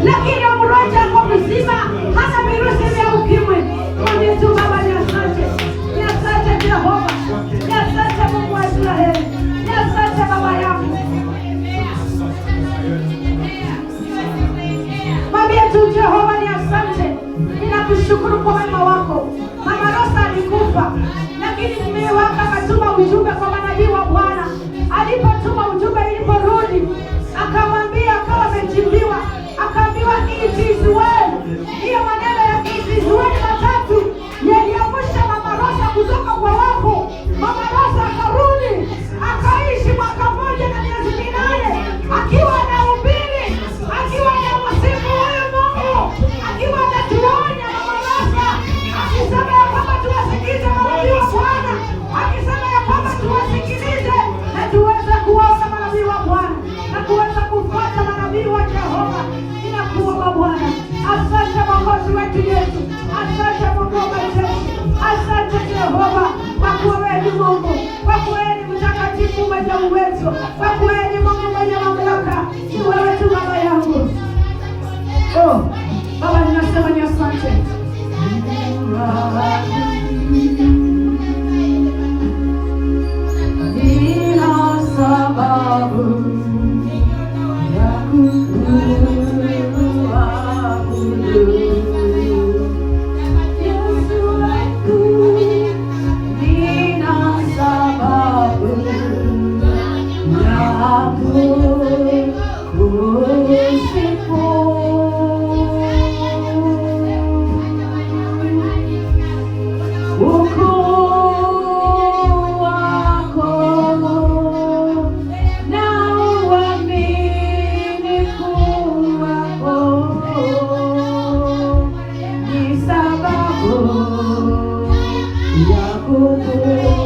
lakini mroja kwa mzima hana virusi vya ukimwi. Mwambie tu Baba ni asante. Ni asante Jehova. Ni asante Mungu wa Israeli. Ni asante Baba yangu. Mwambie tu Jehova ni asante. Ninakushukuru kwa wema wako. Mama Rosa alikufa, lakini mume wake akatuma ujumbe kwa manabii wa Bwana. Alipotuma ujumbe, iliporudi akamwambia, akawa amejimbiwa, akaambiwa it is well. Hiyo maneno ya it is well matatu yaliamsha Mama Rosa kutoka kwa wafu. Mama Rosa akarudi, akaishi mwaka mmoja na miezi 8 akiwa anahubiri, akiwa anamsifu huyu Mungu, akiwa anatuonya Mama Rosa, akisema ya kwamba tuwasikilize manabii wa Bwana, akisema ya kwamba tuwasikilize na tuweze kuwaona manabii wa Bwana na kuweza kufuata manabii wa Jehova. Ninakuomba Bwana, asante Mwokozi wetu Yesu, asante Mungu wa majeshi, asante Jehova, kwa kuwa wewe ni Mungu, kwa kuwa wewe ni mtakatifu mwenye uwezo, kwa kuwa wewe ni Mungu mwenye mamlaka. Ni wewe tu Baba yangu. Oh, Baba ninasema ni asante. Nina sababu ya kukuabudu Yesu wangu, nina sababu ya kukusifu. Ni sababu ya kukuabudu.